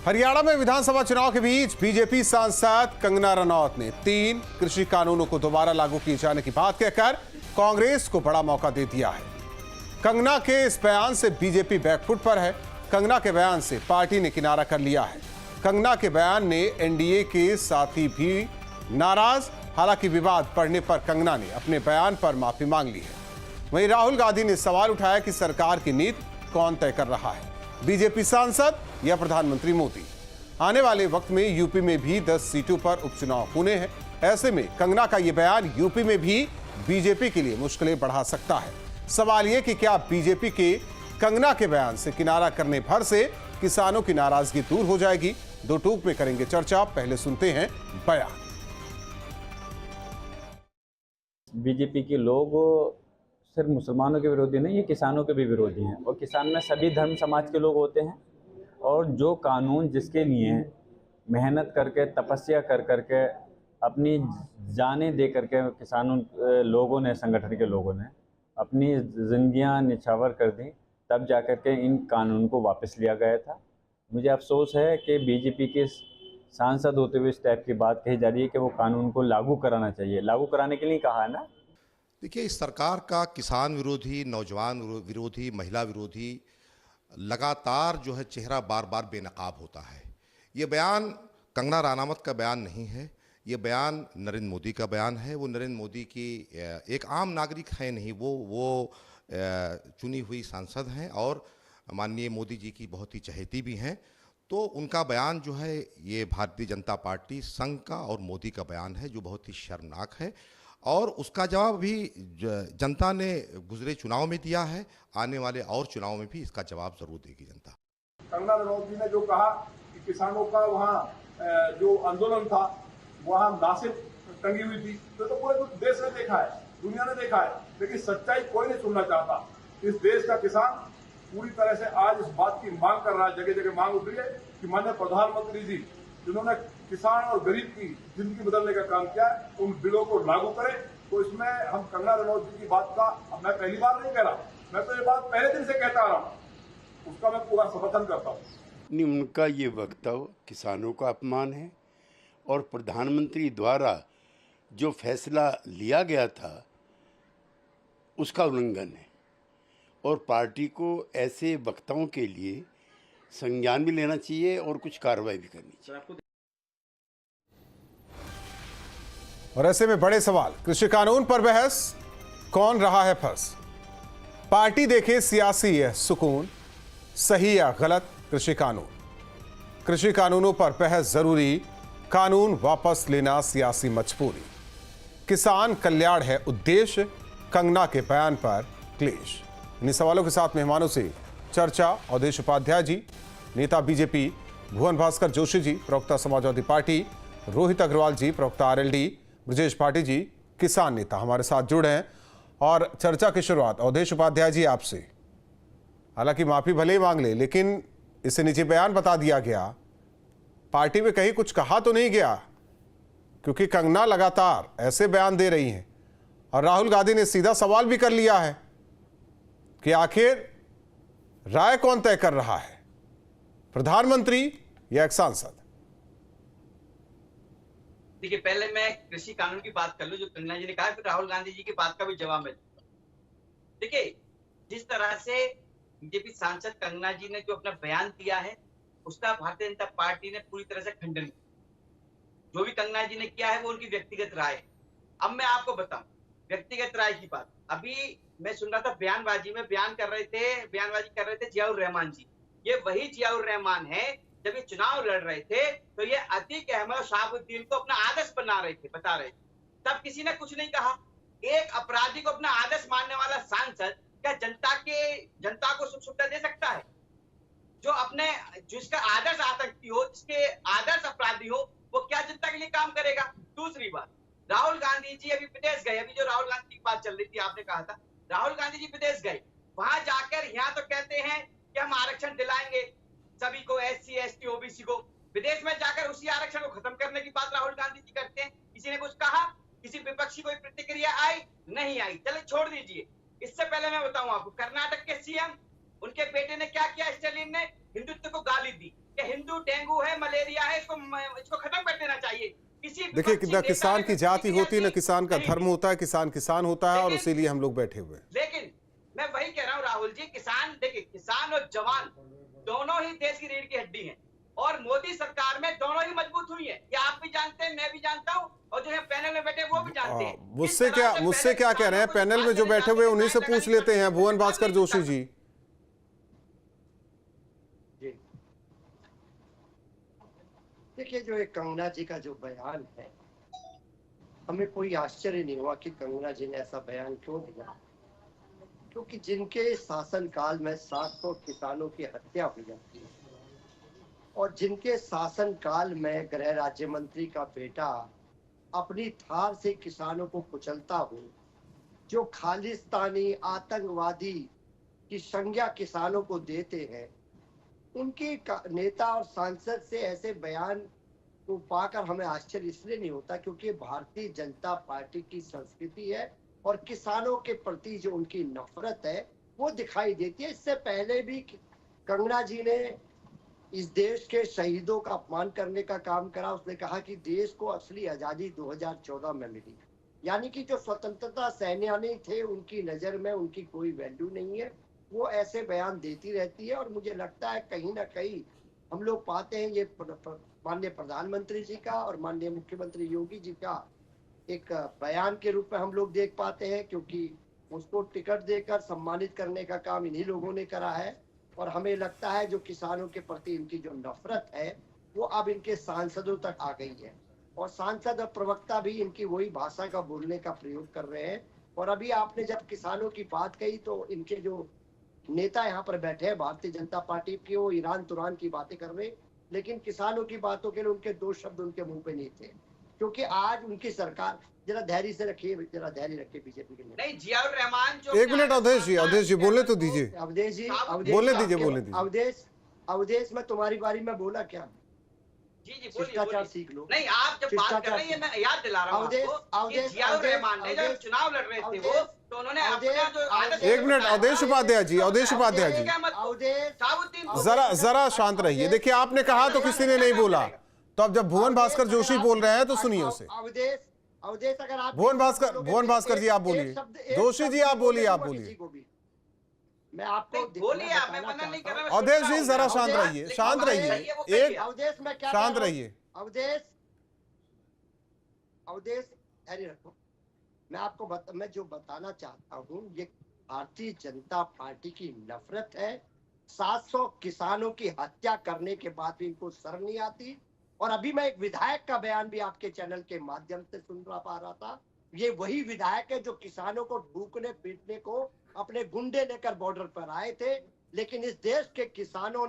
हरियाणा में विधानसभा चुनाव के बीच बीजेपी सांसद कंगना रनौत ने 3 कृषि कानूनों को दोबारा लागू किए जाने की बात कहकर कांग्रेस को बड़ा मौका दे दिया है। कंगना के इस बयान से बीजेपी बैकफुट पर है। कंगना के बयान से पार्टी ने किनारा कर लिया है। कंगना के बयान ने एनडीए के साथी भी नाराज। हालांकि विवाद बढ़ने पर कंगना ने अपने बयान पर माफी मांग ली है। वहीं राहुल गांधी ने सवाल उठाया कि सरकार की नीति कौन तय कर रहा है, बीजेपी सांसद या प्रधानमंत्री मोदी। आने वाले वक्त में यूपी में भी 10 सीटों पर उपचुनाव होने हैं। ऐसे में कंगना का यह बयान यूपी में भी बीजेपी के लिए मुश्किलें बढ़ा सकता है। सवाल यह कि क्या बीजेपी के कंगना के बयान से किनारा करने भर से किसानों की नाराजगी दूर हो जाएगी? दो टूक में करेंगे चर्चा। पहले सुनते हैं बयान। बीजेपी के लोग सिर्फ मुसलमानों के विरोधी नहीं, ये किसानों के भी विरोधी हैं। और किसान में सभी धर्म समाज के लोग होते हैं। और जो कानून जिसके लिए मेहनत करके तपस्या कर करके अपनी जानें दे करके किसानों लोगों ने, संगठन के लोगों ने अपनी जिंदगियां निछावर कर दी, तब जाकर के इन कानून को वापस लिया गया था। मुझे अफसोस है कि बीजेपी के सांसद होते हुए इस टाइप की बात कही जा रही है कि वो कानून को लागू कराना चाहिए। लागू कराने के लिए कहा है ना। देखिए, इस सरकार का किसान विरोधी, नौजवान विरोधी, महिला विरोधी लगातार जो है चेहरा बार बार बेनकाब होता है। ये बयान कंगना रनौत का बयान नहीं है, ये बयान नरेंद्र मोदी का बयान है। वो नरेंद्र मोदी की एक आम नागरिक है नहीं, वो चुनी हुई सांसद हैं और माननीय मोदी जी की बहुत ही चहेती भी हैं। तो उनका बयान जो है ये भारतीय जनता पार्टी संघ का और मोदी का बयान है, जो बहुत ही शर्मनाक है। और उसका जवाब भी जनता ने गुजरे चुनाव में दिया है। आने वाले और चुनाव में भी इसका जवाब जरूर देगी जनता। कंगना रनौत जी ने जो कहा कि किसानों का वहाँ जो आंदोलन था वहाँ नासिर टंगी हुई थी, तो पूरे देश ने देखा है, दुनिया ने देखा है, लेकिन सच्चाई कोई नहीं सुनना चाहता। इस देश का किसान पूरी तरह से आज इस बात की मांग कर रहा है, जगह जगह मांग उठ रही है कि माननीय प्रधानमंत्री जी जिन्होंने किसान और गरीब की जिंदगी बदलने का काम किया है, उन बिलों को लागू करें। तो इसमें हम कंगना रनौत जी की बात का मैं पहली बार नहीं कह रहा, मैं तो ये बात पहले दिन से कहता आ रहा हूँ, उसका मैं पूरा समर्थन करता हूँ। नहीं, उनका ये वक्तव्य किसानों का अपमान है और प्रधानमंत्री द्वारा जो फैसला लिया गया था उसका उल्लंघन है। और पार्टी को ऐसे वक्ताओं के लिए संज्ञान भी लेना चाहिए और कुछ कार्रवाई भी करनी चाहिए। और ऐसे में बड़े सवाल, कृषि कानून पर बहस, कौन रहा है फंस? पार्टी देखे सियासी है सुकून, सही या गलत कृषि कानून? कृषि कानूनों पर बहस जरूरी, कानून वापस लेना सियासी मजबूरी। किसान कल्याण है उद्देश्य, कंगना के बयान पर क्लेश। इन्हीं सवालों के साथ मेहमानों से चर्चा। अवधेश उपाध्याय जी, नेता बीजेपी, भुवन भास्कर जोशी जी, प्रवक्ता समाजवादी पार्टी, रोहित अग्रवाल जी, प्रवक्ता आरएलडी, ब्रजेश पाटिल जी, किसान नेता हमारे साथ जुड़े हैं। और चर्चा की शुरुआत अवधेश उपाध्याय जी आपसे। हालांकि माफी भले ही मांग ले, लेकिन इससे निजी बयान बता दिया गया, पार्टी में कहीं कुछ कहा तो नहीं गया? क्योंकि कंगना लगातार ऐसे बयान दे रही हैं और राहुल गांधी ने सीधा सवाल भी कर लिया है कि आखिर राय कौन तय कर रहा है, प्रधानमंत्री या एक सांसद? देखिए, पहले मैं कृषि कानून की बात कर लूं जो कंगना जी ने कहा, फिर राहुल गांधी जी की बात का भी जवाब मैं दूंगा। देखिए, जिस तरह से बीजेपी सांसद कंगना जी ने जो अपना बयान दिया है, उसका भारतीय जनता पार्टी ने पूरी तरह से खंडन किया। जो भी कंगना जी ने किया है वो उनकी व्यक्तिगत राय है। अब मैं आपको बताऊं व्यक्तिगत राय की बात। अभी मैं सुन रहा था बयानबाजी में बयानबाजी कर रहे थे जियाउर रहमान जी। ये वही जियाउर रहमान है जब ये चुनाव लड़ रहे थे तो ये अतीक अहमद और शहाबुद्दीन को अपना आदर्श बता रहे थे, तब किसी ने कुछ नहीं कहा। एक अपराधी को अपना आदर्श मानने वाला सांसद क्या जनता को सुख सुविधा दे सकता है? जिसका आदर्श आतंकी हो, जिसके आदर्श अपराधी हो, वो क्या जनता के लिए काम करेगा? दूसरी बात, राहुल गांधी जी अभी विदेश गए। अभी जो राहुल गांधी की बात चल रही थी, आपने कहा था राहुल गांधी जी विदेश गए, वहां जाकर यहाँ तो कहते हैं कि हम आरक्षण दिलाएंगे सभी को, एससी एसटी ओबीसी को। विदेश में जाकर उसी आरक्षण को खत्म करने की बात राहुल गांधी जी करते हैं। किसी ने कुछ कहा? किसी विपक्षी कोई प्रतिक्रिया आई? नहीं आई। चले छोड़ दीजिए। इससे पहले मैं बताऊं आपको, कर्नाटक के सीएम, उनके बेटे ने क्या किया? स्टालिन ने हिंदुत्व को गाली दी। कि हिंदू डेंगू है, मलेरिया है, इसको खत्म कर देना चाहिए। किसी देखिए विपक्षी न नेता किसान ने की जाति प्रतिक्रिया होती है, न की किसान का नहीं धर्म दी। होता है, किसान होता है, और लेकिन इसीलिए हम लोग बैठे हुए हैं। लेकिन मैं वही कह रहा हूं राहुल जी, किसान देखिए, किसान और जवान दोनों ही देश की रीढ़ की हड्डी हैं, और मोदी सरकार में दोनों ही मजबूत हुई हैं। ये आप भी जानते हैं, मैं भी जानता हूं, और जो है पैनल में बैठे वो भी जानते हैं। मुझसे क्या कह रहे हैं? पैनल में जो बैठे हुए उन्हीं से पूछ लेते हैं, भुवन भास्कर जोशी जी। जी देखिए, जो एक कंगना जी का जो बयान है, हमें कोई आश्चर्य नहीं हुआ कि कंगना जी ने ऐसा बयान क्यों दिया, क्योंकि जिनके शासनकाल में 700 किसानों की हत्या हुई जाती है, और जिनके शासनकाल में गृह राज्य मंत्री का बेटा अपनी थार से किसानों को कुचलता हो, जो खालिस्तानी आतंकवादी की संज्ञा किसानों को देते हैं, उनके नेता और सांसद से ऐसे बयान को पाकर हमें आश्चर्य इसलिए नहीं होता क्योंकि भारतीय जनता पार्टी की संस्कृति है, और किसानों के प्रति जो उनकी नफरत है वो दिखाई देती है। इससे पहले भी कंगना जी ने इस देश के शहीदों का अपमान करने का काम करा। उसने कहा कि देश को असली आजादी 2014 में मिली, यानी कि जो स्वतंत्रता सेनानी थे उनकी नजर में उनकी कोई वैल्यू नहीं है। वो ऐसे बयान देती रहती है, और मुझे लगता है कहीं ना कहीं हम लोग पाते हैं ये माननीय प्रधानमंत्री जी का और माननीय मुख्यमंत्री योगी जी का एक बयान के रूप में हम लोग देख पाते हैं, क्योंकि उसको टिकट देकर सम्मानित करने का काम इन्हीं लोगों ने करा है। और हमें लगता है जो किसानों के प्रति इनकी जो नफरत है वो अब इनके सांसदों तक आ गई है, और सांसद और प्रवक्ता भी इनकी वही भाषा का बोलने का प्रयोग कर रहे हैं। और अभी आपने जब किसानों की बात कही तो इनके जो नेता यहाँ पर बैठे हैं भारतीय जनता पार्टी के, वो ईरान तुरान की बातें कर रहे, लेकिन किसानों की बातों के लिए उनके दो शब्द उनके मुंह पे नहीं थे, क्योंकि आज उनकी सरकार, जरा धैर्य से रखिए, जरा धैर्य रखिए बीजेपी के नहीं, जियाउर रहमान जो एक मिनट अवधेश जी बोलने तो दीजिए। अवधेश जी, बोलने दीजिए। अवधेश मैं तुम्हारी बारी में बोला क्या? जी बोलिए, शिष्टाचार सीख लो। नहीं, आप जब बात कर रही है, मैं याद दिला रहा हूँ आपको कि जियाउर रहमान ने जब चुनाव लड़ रहे थे वो, तो उन्होंने अपना जो आदत, एक मिनट अवधेश उपाध्याय जी, जरा शांत रहिए। देखिए आपने कहा तो किसी ने नहीं बोला, तो अब जब भुवन भास्कर जोशी बोल रहे हैं तो सुनिए उसे। अवधेश अगर आप भुवन भास्कर जी आप बोलिए, जोशी जी आप बोलिए। मैं आपको बोलिए, आप, मैं मना नहीं कर रहा। अवधेश जी जरा शांत रहिए, एक अवधेश मैं क्या शांत रहिए। अवधेश धैर्य रखो। मैं आपको मैं जो बताना चाहता हूँ, ये भारतीय जनता पार्टी की नफरत है। 700 किसानों की हत्या करने के बाद भी इनको शर्म नहीं आती। और अभी मैं एक विधायक का बयान भी आपके चैनल के माध्यम से सुन पा रहा था। ये वही विधायक है जो किसानों को ढूकने पीटने को अपने गुंडे लेकर बॉर्डर पर आए थे, लेकिन इस देश के किसानों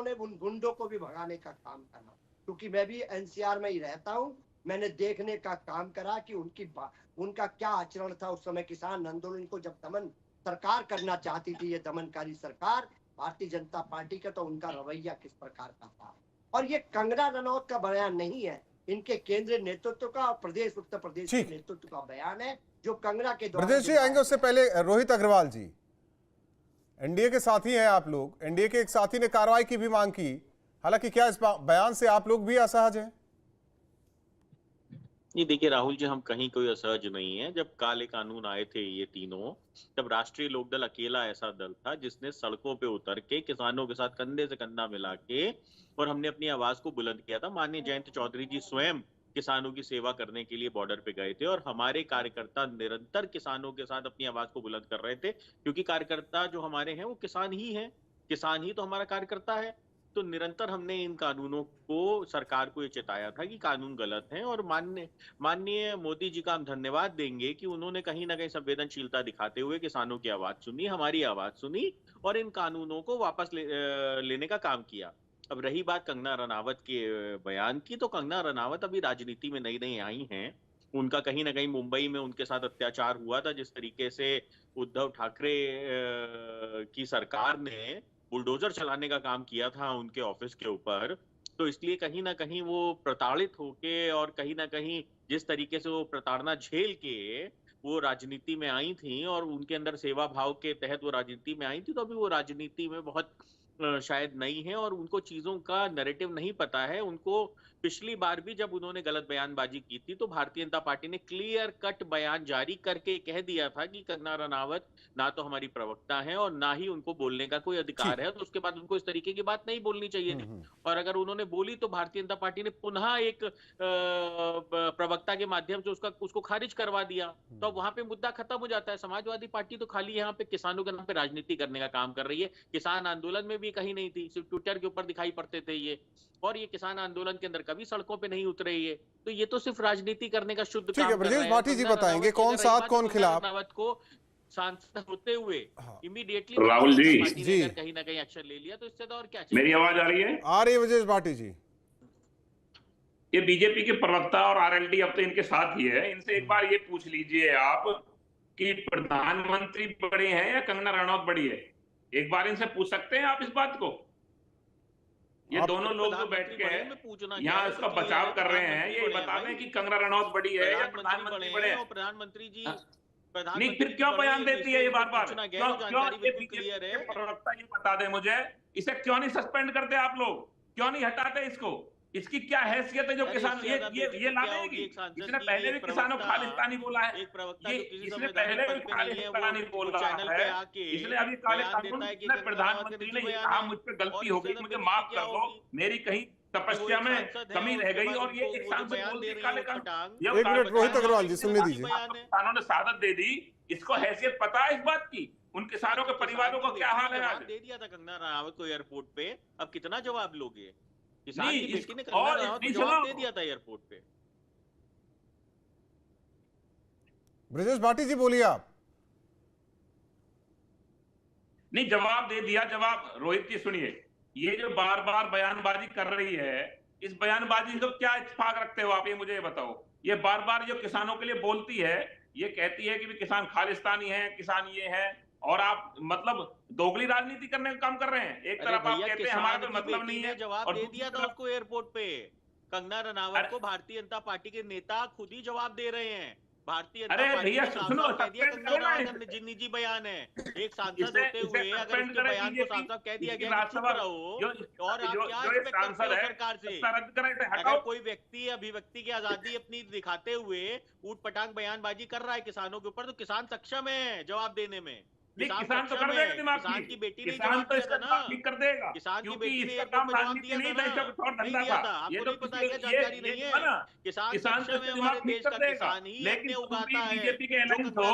ने उन गुंडों को भी भगाने का काम करा। क्योंकि मैं भी एनसीआर में ही रहता हूँ, मैंने देखने का काम करा कि उनका क्या आचरण था उस समय किसान आंदोलन को जब दमन सरकार करना चाहती थी, ये दमनकारी सरकार भारतीय जनता पार्टी का, तो उनका रवैया किस प्रकार का था। और ये कंगना रनौत का बयान नहीं है, इनके केंद्रीय नेतृत्व का और उत्तर प्रदेश के नेतृत्व का बयान है, जो कंगना के द्वारा। प्रदेश जी आएंगे, उससे पहले रोहित अग्रवाल जी, एनडीए के साथी हैं आप लोग। एनडीए के एक साथी ने कार्रवाई की भी मांग की, हालांकि क्या इस बयान से आप लोग भी असहज हैं? नहीं, देखिए राहुल जी, हम कहीं कोई असहज नहीं है। जब काले कानून आए थे ये तीनों, तब राष्ट्रीय लोकदल अकेला ऐसा दल था जिसने सड़कों पे उतर के किसानों के साथ कंधे से कंधा मिला के और हमने अपनी आवाज को बुलंद किया था। माननीय जयंत चौधरी जी स्वयं किसानों की सेवा करने के लिए बॉर्डर पे गए थे, और हमारे कार्यकर्ता निरंतर किसानों के साथ अपनी आवाज को बुलंद कर रहे थे, क्योंकि कार्यकर्ता जो हमारे हैं वो किसान ही हैं, किसान ही तो हमारा कार्यकर्ता है। तो निरंतर हमने इन कानूनों को, सरकार को ये चेताया था कि कानून गलत हैं, और माननीय मोदी जी का हम धन्यवाद देंगे कि उन्होंने कहीं ना कहीं संवेदनशीलता दिखाते हुए किसानों की आवाज सुनी, हमारी आवाज सुनी, और इन कानूनों को वापस लेने का काम किया। अब रही बात कंगना रनावत के बयान की, तो कंगना रनावत अभी राजनीति में नई आई हैं। उनका कहीं ना कहीं मुंबई में उनके साथ अत्याचार हुआ था, जिस तरीके से उद्धव ठाकरे की सरकार ने बुलडोजर चलाने का काम किया था उनके ऑफिस के ऊपर। तो इसलिए कहीं ना कहीं वो प्रताड़ित होके, और कहीं ना कहीं जिस तरीके से वो प्रताड़ना झेल के वो राजनीति में आई थी, और उनके अंदर सेवा भाव के तहत वो राजनीति में आई थी, तो अभी वो राजनीति में बहुत शायद नहीं है और उनको चीजों का नैरेटिव नहीं पता है। उनको पिछली बार भी जब उन्होंने गलत बयानबाजी की थी तो भारतीय जनता पार्टी ने क्लियर कट बयान जारी करके कह दिया था कि कंगना रनावत ना तो हमारी प्रवक्ता है और ना ही उनको बोलने का कोई अधिकार है। तो उसके बाद उनको इस तरीके की बात नहीं बोलनी चाहिए थी। और अगर उन्होंने बोली तो भारतीय जनता पार्टी ने पुनः एक प्रवक्ता के माध्यम से उसको खारिज करवा दिया। तो अब वहां पे मुद्दा खत्म हो जाता है। समाजवादी पार्टी तो खाली यहाँ पे किसानों के नाम पे राजनीति करने का काम कर रही है। किसान आंदोलन में भी कहीं नहीं थी, सिर्फ ट्विटर के ऊपर दिखाई पड़ते थे ये, और ये किसान आंदोलन के अंदर कभी सड़कों पे नहीं उतरे ये। तो ये तो सिर्फ राजनीति करने का शुद्ध काम ठीक है, ब्रजेश भाटी जी बताएंगे कौन साथ कौन खिलाफ को सांसद होते हुए इमीडिएटली राहुल जी जी कहीं ना कहीं एक्शन ले लिया। तो इससे तो और क्या मेरी आवाज आ रही है? आ रही है ब्रजेश भाटी जी। ये बीजेपी के प्रवक्ता और आरएलडी अब तो इनके साथ ही है। इनसे एक बार ये पूछ लीजिए आप कि प्रधानमंत्री बड़े हैं या कंगना रनौत बड़ी है? एक बार इनसे पूछ सकते हैं आप इस बात को? ये दोनों लोग जो बैठ के यहाँ इसका बचाव कर रहे हैं, ये बता दें कि कंगना रनौत बड़ी है या प्रधानमंत्री बड़े हैं? प्रधानमंत्री जी नहीं, फिर क्यों बयान देती है ये बार बार? क्यों ये बीजेपी के प्रवक्ता ये बता दे मुझे, इसे क्यों नहीं सस्पेंड करते आप लोग? क्यों नहीं हटाते इसको? इसकी क्या हैसियत है जो किसान ये ला देगी? इसने पहले भी किसानों को खालिस्तानी बोला है, ये इसने पहले भी खालिस्तानी बोल रहा है, इसलिए अभी काले कानून प्रधानमंत्री ने कहा मुझ पे गलती हो गई, मुझे माफ कर दो, मेरी कहीं तपस्या में कमी रह गई, और ये एक सांसद बोल दिए काले कानून। एक मिनट रोहित अग्रवाल जी सुनने दीजिए। किसानों ने शहादत दे दी, इसको हैसियत पता है इस बात की? उन किसानों के परिवारों को क्या हाल है? दे दिया था कंगना रनावत को एयरपोर्ट पे, अब कितना जवाब लोगे? किसान नहीं, की बेटी ने कंगना रनावत को जवाब दे दिया था एयरपोर्ट पे। ब्रजेश भाटी जी बोलिए आप। नहीं, जवाब दे दिया। जवाब रोहित जी सुनिए, ये जो बार बार बयानबाजी कर रही है, इस बयानबाजी को क्या इत्तेफाक रखते हो आप, ये मुझे बताओ। ये बार बार जो किसानों के लिए बोलती है, ये कहती है कि भी किसान खालिस्तानी है, किसान ये है, और आप मतलब दोगली राजनीति करने का काम कर रहे हैं। एक तरफ आप कहते हैं हमारा कोई मतलब नहीं है, जवाब दे दिया था उसको एयरपोर्ट पे। कंगना रनावत को भारतीय जनता पार्टी के नेता खुद ही जवाब दे रहे हैं। भारतीय जनता पार्टी ने साफ कह दिया कंगना रनावत का निजी बयान है। एक सांसद होते हुए अगर उसके बयान को साफ साफ कह दिया गया कि चुप रहो, और आप क्या एक्सपेक्ट करते हो सरकार से? अगर कोई व्यक्ति अभिव्यक्ति की आजादी अपनी दिखाते हुए ऊट पटांग बयानबाजी कर रहा है किसानों के ऊपर, तो किसान सक्षम है जवाब देने में। किसान तो कर देगा दिमाग किसान की बेटी ने किसान तो इसका दिमाग ठीक कर देगा, किसान की क्योंकि बेटी ने इसका एयरपोर्ट काम पे जवाब राजनीति दिया नहीं था था, इसका कुछ और धंधा था। आपको नहीं पता है क्या? जानकारी नहीं है। किसान तो हमारे दिमाग ठीक देश कर का देगा, किसान ही लेकिन अपने उगाता है। बीजेपी के अलायंस हो,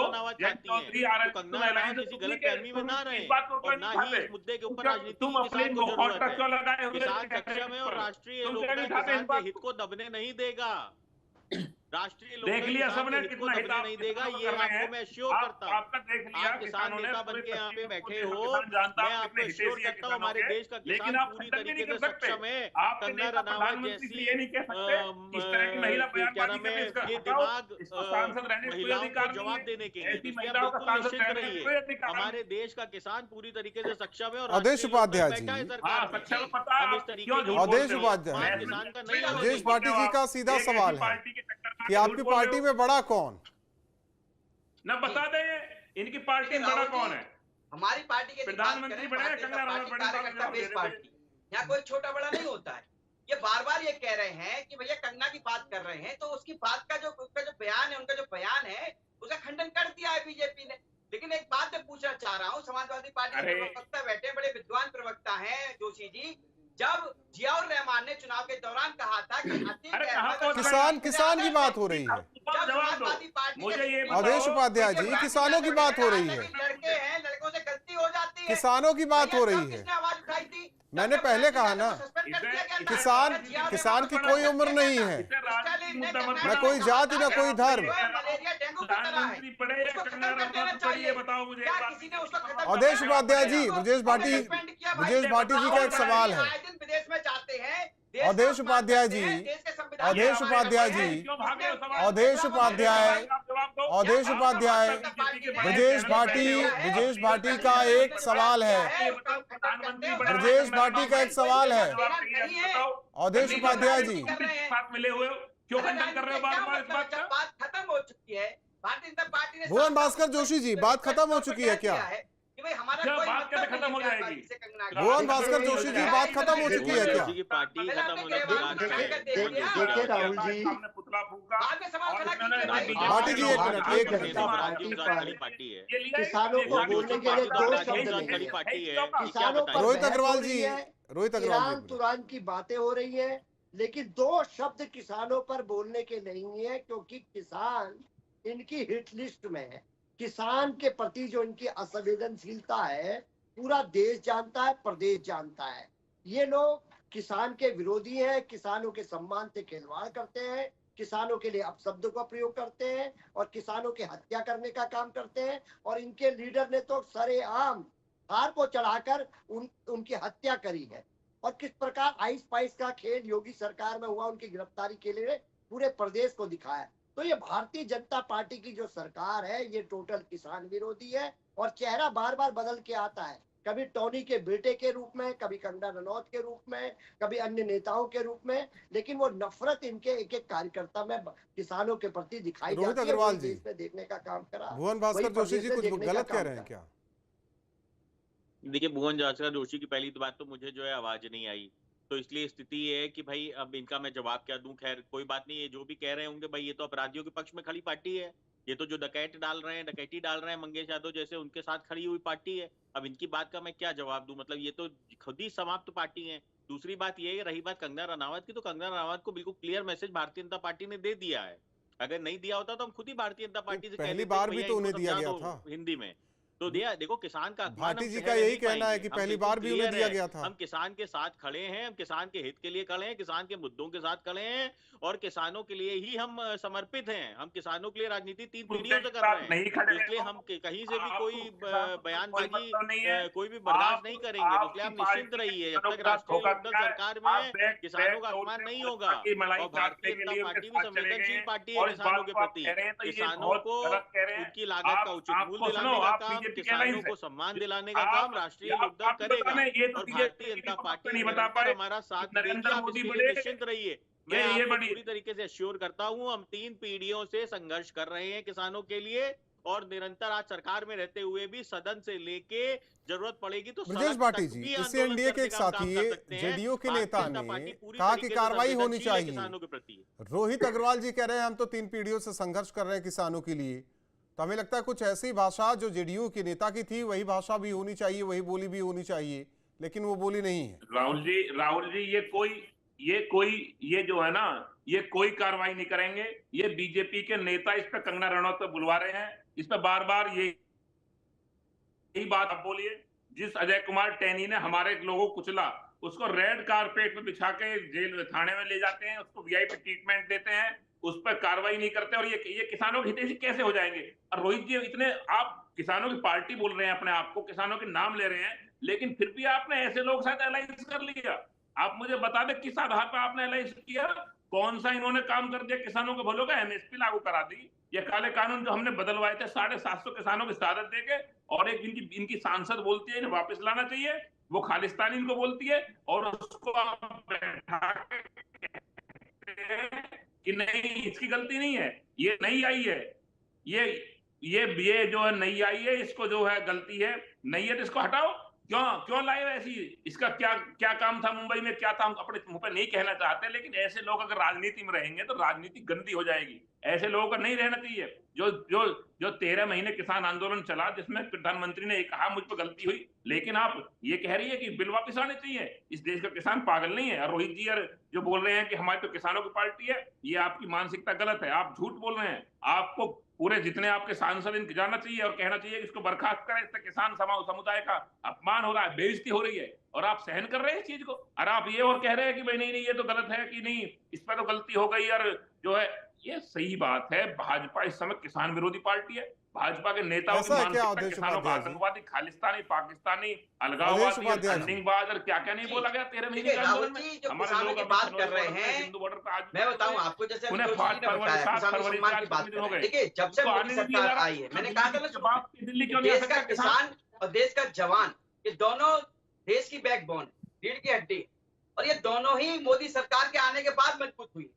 चौधरी आरएलडी किसी गलत फहमी में ना रहे, और ना ही इस मुद्दे के ऊपर राजनीति तुम अपने बहुत क्यों लगाए हुए? किसान सक्षम है और राष्ट्रीय लोकतंत्र किसान के हित को दबने नहीं देगा। राष्ट्रीय देख लिया सबने कितना हित नहीं देगा, ये आपको मैं श्योर करता हूँ। आपका देख लिया, आप किसान नेता बन के यहाँ पे बैठे हो, जानता मैं आपको श्योर करता हूँ हमारे देश का किसान पूरी तरीके से सक्षम है। कंगना रनावत जैसी क्या नाम है, ये दिमाग महिलाओं को जवाब देने के लिए बिल्कुल निश्चित रहिए, हमारे देश का किसान पूरी तरीके से सक्षम है। और अवधेश उपाध्याय जी, अवधेश उपाध्याय, किसान का नहीं, ब्रजेश भाटी जी का सीधा सवाल है कि आपकी पार्टी में बड़ा कौन? ना बता दे, इनकी पार्टी में बड़ा कौन है? हमारी पार्टी के प्रधानमंत्री बड़े हैं, कंगना रनावत बड़ी कार्यकर्ता बेस पार्टी, यहाँ कोई छोटा बड़ा नहीं होता है। ये बार बार ये कह रहे हैं कि भैया कंगना की बात कर रहे हैं, तो उसकी बात का जो उसका जो बयान है, उनका जो बयान है, उसका खंडन कर दिया है बीजेपी ने। लेकिन एक बात मैं पूछना चाह रहा हूँ, समाजवादी पार्टी के प्रवक्ता बैठे, बड़े विद्वान प्रवक्ता हैं जोशी जी, जब जियाउर रहमान ने चुनाव के दौरान कहा था कि किसान की बात हो रही है, अवधेश उपाध्याय जी, किसानों की बात हो रही है, लड़के हैं, लड़कों से गलती हो जाती है, किसानों की बात हो रही है। आवाज उठाई थी, मैंने पहले कहा ना, किसान की कोई उम्र नहीं है, न कोई जाति न कोई धर्म। अवधेश उपाध्याय जी, ब्रजेश भाटी जी का एक सवाल है। अवधेश उपाध्याय जी, अवधेश उपाध्याय जी, अवधेश उपाध्याय, अवधेश उपाध्याय, ब्रजेश भाटी का एक सवाल है, ब्रजेश भाटी का एक सवाल है। अवधेश उपाध्याय जी, मिले हुए क्यों खंडन कर रहे हो बार-बार इस बात का? बात खत्म हो चुकी है, भारतीय जनता पार्टी ने भुवन भास्कर जोशी जी, बात खत्म हो चुकी है क्या? कि भाई हमारा क्या कोई बात मतलब कैसे खत्म हो नहीं है जाएगी? से कंगना भुवन भास्कर जोशी जी, बात खत्म हो चुकी है क्या? जोशी की पार्टी खत्म होने के बाद देखिए राहुल जी, सामने पुतला फूका बाद में सवाल और खड़ा इन्होंने कीजिए भाई। बीजेपी भाटी जी, के एक लोग मिनट, आज एक के मिनट। समाज पार्टी को काली पार्टी है। ये लिया किसानों को बोलने के लिए दो शब्द यही नहीं है। पार्टी है। किसानों पर रोहित बहस अग्रवाल हो रही जी, है, रोहित अग्रवाल ईरान जी, तुरान की बातें हो रही है, लेकिन दो शब्द किसानों पर बोलने के नहीं है, क्योंकि किसान इनकी हिट लिस्ट में है। किसान के प्रति जो इनकी असंवेदनशीलता है पूरा देश जानता है, प्रदेश जानता है। ये लोग किसान के विरोधी हैं, किसानों के सम्मान से खिलवाड़ करते हैं, किसानों के लिए अपशब्दों का प्रयोग करते हैं और किसानों की हत्या करने का काम करते हैं। और इनके लीडर ने तो सरेआम हार को चढ़ाकर उनकी हत्या करी है। और किस प्रकार आइस पाइस का खेल योगी सरकार में हुआ उनकी गिरफ्तारी के लिए पूरे प्रदेश को दिखाया। तो ये भारतीय जनता पार्टी की जो सरकार है ये टोटल किसान विरोधी है और चेहरा बार बार बदल के आता है, कभी टोनी के बेटे के रूप में, कभी कंगना रनौत के रूप में, कभी अन्य नेताओं के रूप में, लेकिन वो नफरत इनके एक एक कार्यकर्ता में किसानों के प्रति दिखाई रोहित जाती है। अग्रवाल वही जी, देश में देखने का काम करा, भुवन भास्कर वही जोशी प्रदेश जी में कुछ देखने का गलत कह काम रहे हैं करा। क्या? देखिए, भुवन भास्कर जोशी की पहली तो बात तो मुझे जो है आवाज नहीं आई, तो इसलिए स्थिति ये है कि भाई अब इनका मैं जवाब क्या दूं। खैर कोई बात नहीं, ये जो भी कह रहे होंगे भाई ये तो अपराधियों के पक्ष में खड़ी पार्टी है। ये तो जो डकैती डाल रहे हैं मंगेश यादव जैसे, उनके साथ खड़ी हुई पार्टी है। अब इनकी बात का मैं क्या जवाब दूं? मतलब ये तो खुद ही समाप्त पार्टी है। दूसरी बात ये रही बात कंगना रनावत की, तो कंगना रनावत को बिल्कुल clear message Bharatiya Janata party ने दे दिया है। अगर नहीं दिया होता तो हम खुद ही भारतीय जनता पार्टी से पहली बार भी तो उन्हें दिया गया था हिंदी में। तो दिया, देखो किसान का अपमान भाटी हम जी सह का नहीं यही कहना है पाएंगे। कि हम पहली बिल्कुल बार भी उन्हें क्लियर दिया है। गया था। हम किसान के साथ खड़े हैं, हम किसान के हित के लिए खड़े हैं, किसान के मुद्दों के साथ खड़े हैं और किसानों के लिए ही हम समर्पित हैं। हम किसानों के लिए राजनीति 3 पीढ़ियों से कर रहे हैं, नहीं खड़े, इसलिए हम कहीं से भी कोई बयानबाजी नहीं है, कोई भी बर्दाश्त नहीं करेंगे। तो इसलिए आप निश्चिंत रहिए, जब तक राष्ट्रीय लोकदल सरकार में किसानों का अपमान नहीं होगा और भारतीय जनता पार्टी भी संवेदनशील पार्टी है किसानों के प्रति। किसानों को उनकी लागत का उचित मूल्य दिलाने का काम, किसानों को सम्मान दिलाने का काम राष्ट्रीय लोकदल करेगा और भारतीय जनता पार्टी निरंतर हमारा साथ देगी। आप इसके लिए निश्चिंत रहिए। मैं आपको पूरी तरीके से एश्योर करता हूं, हम 3 पीढ़ियों से संघर्ष कर रहे हैं किसानों के लिए और निरंतर आज सरकार में रहते हुए भी सदन से लेके जरूरत पड़ेगी तो ब्रजेश भाटी जी, इसी एनडीए के एक साथी जेडीयू के नेता ने कहा कि कार्रवाई होनी चाहिए। रोहित अग्रवाल जी कह रहे हैं हम तो 3 पीढ़ियों से संघर्ष कर रहे हैं किसानों के लिए। तो हमें लगता है कुछ ऐसी भाषा जो जेडीयू के नेता की थी वही भाषा भी होनी चाहिए, वही बोली भी होनी चाहिए, लेकिन वो बोली नहीं है। राहुल जी ये जो है ना, ये कोई कार्रवाई नहीं करेंगे। ये बीजेपी के नेता इस पे कंगना रनौत पे बुलवा रहे हैं, इस पे बार बार यही बात आप बोलिए। जिस अजय कुमार टैनी ने हमारे लोगों को कुचला, उसको रेड कारपेट पे बिछा के जेल थाने में ले जाते हैं, उसको वीआईपी ट्रीटमेंट देते हैं, उस पर कार्रवाई नहीं करते और ये किसानों के हितैषी कैसे हो जाएंगे? और रोहित जी, इतने आप किसानों की पार्टी बोल रहे हैं अपने आप को, किसानों के नाम ले रहे हैं, लेकिन फिर भी आपने ऐसे लोग साथ अलायंस कर लिया। आप मुझे बता दें किस आधार पर आपने अलायंस किया? कौन सा इन्होंने काम कर दिया किसानों को भलों का? एमएसपी लागू करा दी। ये काले कानून जो हमने बदलवाए थे 750 किसानों की शहादत देके, और एक इनकी सांसद बोलती है इन्हें वापस लाना चाहिए, वो खालिस्तानी इनको बोलती है और उसको आप बैठा कि नहीं इसकी गलती नहीं है, ये नहीं आई है, ये जो है नहीं आई है, इसको जो है गलती है, नहीं है तो इसको हटाओ। क्यों लाए ऐसी? इसका क्या काम था? मुंबई में क्या था? हम अपने मुंह पे नहीं कहना चाहते, लेकिन ऐसे लोग अगर राजनीति में रहेंगे तो राजनीति गंदी हो जाएगी। ऐसे लोगों का नहीं रहना चाहिए। जो 13 महीने किसान आंदोलन चला, जिसमें प्रधानमंत्री ने कहा मुझ पर गलती हुई, लेकिन आप ये कह रही है कि बिल वापस आने चाहिए। इस देश का किसान पागल नहीं है। और रोहित जी जो बोल रहे हैं कि हमारी तो किसानों की पार्टी है, ये आपकी मानसिकता गलत है, आप झूठ बोल रहे हैं। आपको पूरे जितने आपके सांसद इनको जाना चाहिए और कहना चाहिए कि इसको बर्खास्त करें, इससे किसान समुदाय का अपमान हो रहा है, बेइज्जती हो रही है और आप सहन कर रहे हैं इस चीज को। और आप ये और कह रहे हैं कि भाई नहीं ये तो गलत है, कि नहीं इस पर तो गलती हो गई। और जो है ये सही बात है, भाजपा इस समय किसान विरोधी पार्टी है। भाजपा के नेताओं की मानसिकता किसानों को आतंकवादी, खालिस्तानी, पाकिस्तानी, अलगाववादी, अंडिंगबाज और क्या क्या नहीं बोला गया 13 महीने के आंदोलन में। हमारे लोग बात कर रहे हैं हिंदू बॉर्डर पर। आज मैं बताऊं आपको, जैसे उन्हें 5 फरवरी 7 फरवरी की बात हो गए। देखिए जब से मोदी सरकार आई है, मैंने कहा था ना, दिल्ली क्यों नहीं आ देश का किसान और देश का जवान, ये दोनों देश की बैकबोन, रीढ़ की हड्डी, और ये दोनों ही मोदी सरकार के आने के बाद मजबूत हुई।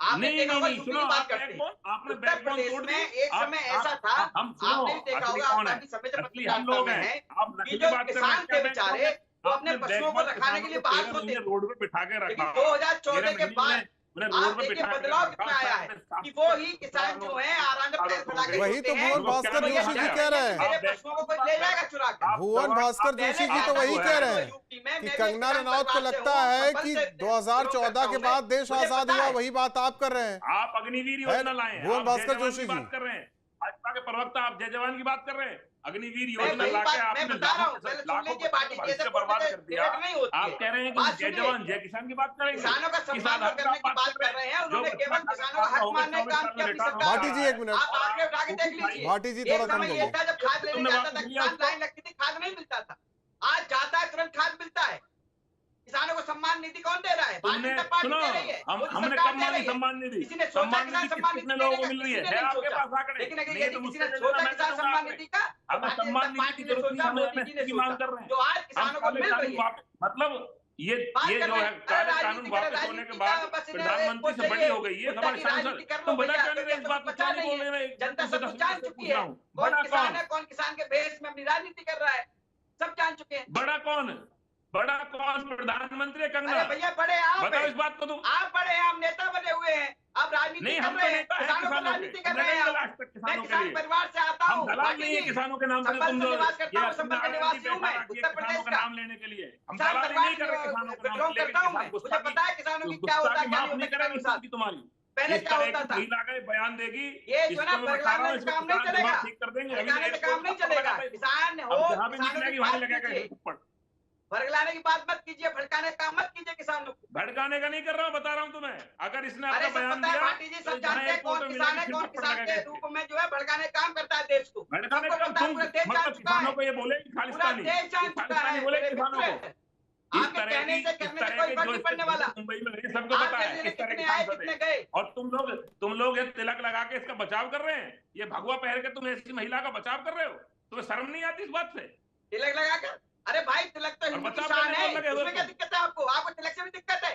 आपने नहीं देखा होगा नहीं यूपी सुनो, की बात आप करते हैं। आपने उत्तर बैकबोन प्रदेश तोड़ में दी। एक समय ऐसा था, हम सुनो, आपने देखा असली होगा, कौन आप है? काफी समय से असली हम पत्रकारिता लोग में हैं। हैं आप कि नकली जो बात कर रहे किसान हैं। थे क्या बेचारे वो अपने आपने पशुओं को रखाने के लिए बाहर सोते महीने रोड पे बिठा के लेकिन रखा। 2014 के बाद उन्हें आप रोड पे देखिए बिठा के बदलाव रखा। कितना आया है कि वो ही किसान जो है आराम से पैर फैला के वही सोते तो हैं। भुवन भास्कर वो ये जोशी जी कहते कह हैं रहे कि हैं। मेरे पशुओं को कोई ले जाएगा चुरा के। भुवन भास्कर जोशी जी तो वही कह रहे हैं यूपी में कि मैं भी कंगना किसान रनौत को परिवार से लगता हूं, है संबंध कि से 2014 के हूं बाद मैं। देश मुझे आजाद पता हुआ, है। वही बात आप कर रहे हैं। आप अग्निवीर योजना लाए हैं। भुवन आप भास्कर जय जवान जोशी की जी। बात कर रहे हैं। भाजपा के प्रवक्ता आप जय जवान की बात कर रहे हैं। अग्निवीर मैं योजना वही लाके बात मैं आपने बता रहा हूँ, लाखों पहले सुन लाखों लीजिए, बच्चों बाटी का जैसे भविष्य बोलते बर्बाद थे, कर दिया। डिबेट नहीं होती आप है। कह रहे हैं बात कि जय सुनिए। जवान जय किसान की बात करेंगे। किसानों का सम्मान किसान करने की बात कर रहे हैं, उन्होंने केवल किसानों का हक मानने का काम किया अपनी सरकार भाटी में। जी, एक मिनट। आप आगे उठा के देख लीजिए। भाटी जी, एक थोड़ा समय कम ये करिए। था जब खाद लेने तुमने जाता वापस था, लिया किसान उसको। लाइन लगती थी, खाद नहीं मिलता था। आज जाता है तुरंत खाद मिलता है। किसानों को सम्मान निधि कौन दे रहा है? भारतीय तुमने जनता पार्टी सुनो, दे रही है, मोदी हमने सरकार कब दे मांगी रही है। सम्मान निधि? किसी ने सोचा सम्मान किसान निधि सम्मान कितने निधि लोगों देने को का? मिल रही किसी है? ने है नहीं आपके सोचा। पास आंकड़े? लेकिन अगर नहीं यदि तो किसी मुझसे ने लेना, सोचा मैं किसान दूंगा सम्मान आपको। निधि का, हमें भारतीय सम्मान जनता निधि की पार्टी ने जरूरत नहीं, सोचा, हमें मोदी जी ने एमएसपी की मांग सोचा। कर रहे हैं। जो आज हम किसानों को काले मिल कानून रही है। वापस, मतलब ये बात कर जो रहे है हैं, काले राजनीति कानून कर, वापस होने राजनीति के का बाद बस इन्हें प्रधानमंत्री से चाहिए, बड़ी हो गई है मुद्दा हमारे की सांसद। राजनीति कर लो तुम बता भैया, क्यों नहीं रहे इस तो बात को? पता क्यों नहीं नहीं बोल है। रहे? जनता तुमसे सब 10 कुछ जान मिनट से चुकी पूछ रहा है। हूँ। कौन बड़ा किसान कौन? है, कौन किसान के भेष में अपनी राजनीति कर रहा है, सब जान चुके हैं। बड़ा कौन? बड़ा कौन? प्रधानमंत्री कंगना? अरे भैया बड़े आप बताओ हैं। इस बात को तुम। आप बड़े हैं, आप नेता बने हुए हैं, आप राजनीति नहीं, कर हम तो रहे हैं, नेता हैं किसानों को किसानों राजनीति के। कर रहे हैं हम आप। आज तक मैं किसानों के किसान लिए। परिवार से आता हम हूँ दलाल भाटी नहीं है जी। किसानों के नाम से। संभल तुम में जो निवास करता ये हूँ, संभल का अपना निवासी हूँ मैं, बैठा उत्तर किसानों प्रदेश का का। नाम लेने के लिए। हम किसान दलाली परिवार नहीं कर रहे किसानों का बिलोंग नाम लेके। करता हूँ मैं, किसान मुझे गुस्ताखी, पता है किसानों की क्या गुस्ताखी होता है, क्या माफ नहीं नहीं होता करेंगे किसानों के साथ। की तुम्हारी। पहले इस क्या तरह होता की था? महिला का बयान देगी, ये जो ना इसको मैं बता रहा हूँ, भड़काने से इसको काम नहीं किसान चलेगा। दिमाग ठीक कर देंगे। अभी भड़काने से काम नहीं चलेगा। किसान हो, अब जहाँ भी किसानों निकलेगी की वहीं बात लगेगा कीजिए। थप्पड़। भड़काने की बात मत कीजिए, भड़काने का काम मत कीजिए किसानों को। भड़काने का नहीं कर रहा हूँ, बता रहा हूँ तुम्हें। अगर इसने अरे अपना सब बयान पता है दिया भाटी जी, तो सब जहाँ जानते हैं एयरपोर्ट कौन में किसान है, मिलेगी, कौन फिर किसान थप्पड़ के लगेगा। रूप में जो है भड़काने का काम करता है देश को। भड़काने सबको का पता है, तुम पूरा देश जान मतलब चुका है। किसानों को ये बोले कि पूरा खालिस्तानी, देश जान चुका खालिस्तानी है बोले मेरे किसानों को। मित्र। इस आपके तरह कहने की से इस करने से तरह कोई के फर्क जो नहीं पड़ने वाला। मुंबई में रहे सबको आप पता है जैसे किस तरह के कितने आए, सांसद कितने हैं। गए। और तुम लोग ये तिलक लगा के इसका बचाव कर रहे हैं। ये भगवा पहन के तुम ऐसी महिला का बचाव कर रहे हो। तुम्हें शर्म नहीं आती इस बात से? तिलक लगाकर, अरे भाई तिलक तो हिंदू की बचाव शान करने है, को लगे हो उसमें क्या तुम। दिक्कत है आपको? आपको तिलक से भी दिक्कत है?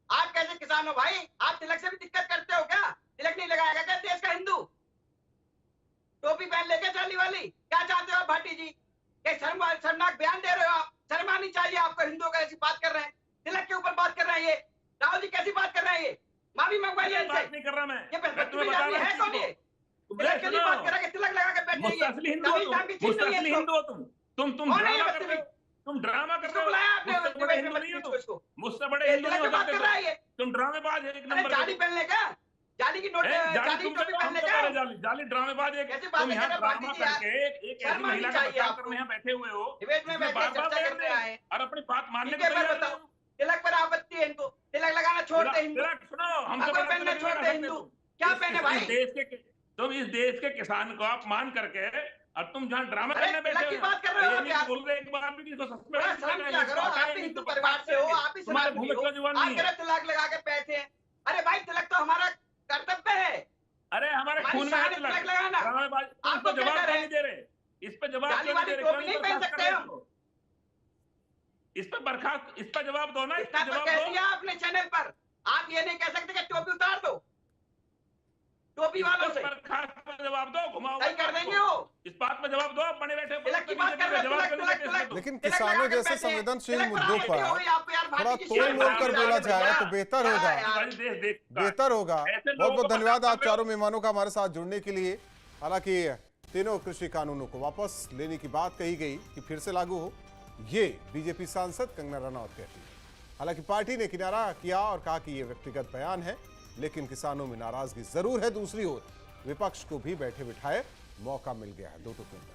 आप कैसे किसान हो भाई? आप तिलक से भी दिक्कत करते हो क्या? तिलक नहीं लगाएगा क्या देश का हिंदू? टोपी पहन लेके चाली वाली, क्या चाहते हो आप भाटी जी? शर्मनाक बयान दे रहे हो आप। शर्म आनी चाहिए आपको, हिंदुओं का ऐसी बात कर रहे हैं, तिलक के ऊपर बात कर रहे हैं। ये राहुल जी कैसी बात कर रहे हैं? ये माफी मंगवाइए इनसे। बात नहीं कर रहा मैं। ये मैं तुम्हें बता रहा है हूँ कौन ये? तिलक के लिए बात कर रहे हैं, तिलक लगा के बैठे मुझसे हैं। असली हिंदू हो तमीज नाम की चीज मुझसे नहीं है असली इसको। हिंदू हो तुम कौन है ये ड्रामा कर रहे बदतमीज? हो। तुम ड्रामा कर इसको रहे बुलाया हो। आपने मुझसे बड़े हिंदू नहीं हो तुम। इसको। मुझसे बड़े ये हिंदू नहीं तिलक हो पे बात सकते कर रहा है ये। तुम ड्रामेबाज है एक अरे नंबर जाली पहनने का, जाली की नोट, जाली टोपी पहनने का। जाली ड्रामेबाज है। कैसी बात तुम है यहाँ कर रहे ड्रामा भाटी जी यार? करके एक ऐसी शर्म आनी महिला का चाहिए बचाव आपको। करने यहाँ बैठे हुए हो डिबेट में जिसमें बैठे बार-बार चर्चा बयान करने दे आए हैं। और अपनी बात मानने ठीक को है, मैं तैयार बताऊं, नहीं हो। तिलक पर आपत्ति है इनको, तिलक लगाना छोड़ दे हिंदू। तिलक सुनो, हमसे भगवा बड़ा पहनना तिलक छोड़ लगा दे सकते हिंदू। तुम। क्या इस पहने भाई? तुम इस देश के किसान को अपमान करके और तुम जहाँ ड्रामा अरे करने बैठे तिलक की बात कर रहे हो ये आप नहीं यार। बोल रहे एक बार भी किसको थोड़ा सस्पेंड शर्म किया करो, आप भी हिंदू परिवार से हो, आप भी तुम्हारे समाज मुंह में में हो। क्यों जुबान आप नहीं कह है? रहे तिलक लगा के बैठे हैं। अरे भाई तिलक तो हमारा कर्तव्य है। अरे हमारे हमारी खून में है शान है तिलक। तिलक लगाना। ड्रामेबाज तुम आपको इसको क्या जवाब डर क्यों है? नहीं दे रहे? इस पे जवाब जाली क्यों वाली नहीं दे टोपी रहे? नहीं पहन सकते हम। इस पे बर्खास्त, इस पे जवाब दो ना। इस इतना पे तो जवाब कह दो। दिया आपने चैनल पर। आप ये नहीं कह सकते कि टोपी उतार दो, टोपी वालों से बर्खास्त पे जवाब दो। घुमाओ सही कर देंगे वो। इस बात पे जवाब दो। आप बने बैठे तिलक की बात कर रहे हैं, जवाब तिलक क्यों नहीं तिलक देते तिलक इसमें? लेकिन तिलक किसानों लगा के जैसे बैठे हैं। संवेदनशील तिलक मुद्दों आपत्ति पर हो गई आपको यार, थोड़ा भाटी जी, तोल शर्म मोल आनी कर चाहिए बोला भैया। जाए तो बेहतर होगा। यार। देश देखता है। बेहतर होगा। ऐसे बहुत लोगों बहुत को धन्यवाद बचाव आप कर रहे हो। चारों मेहमानों का हमारे साथ जुड़ने के लिए। हालांकि तीनों कृषि कानूनों को वापस लेने की बात कही गई कि फिर से लागू हो, ये बीजेपी सांसद कंगना रनौत कहती है। हालांकि पार्टी ने किनारा किया और कहा कि ये व्यक्तिगत बयान है, लेकिन किसानों में नाराजगी जरूर है। दूसरी ओर विपक्ष को भी बैठे बिठाए मौका मिल गया है 2 टुकड़ों में।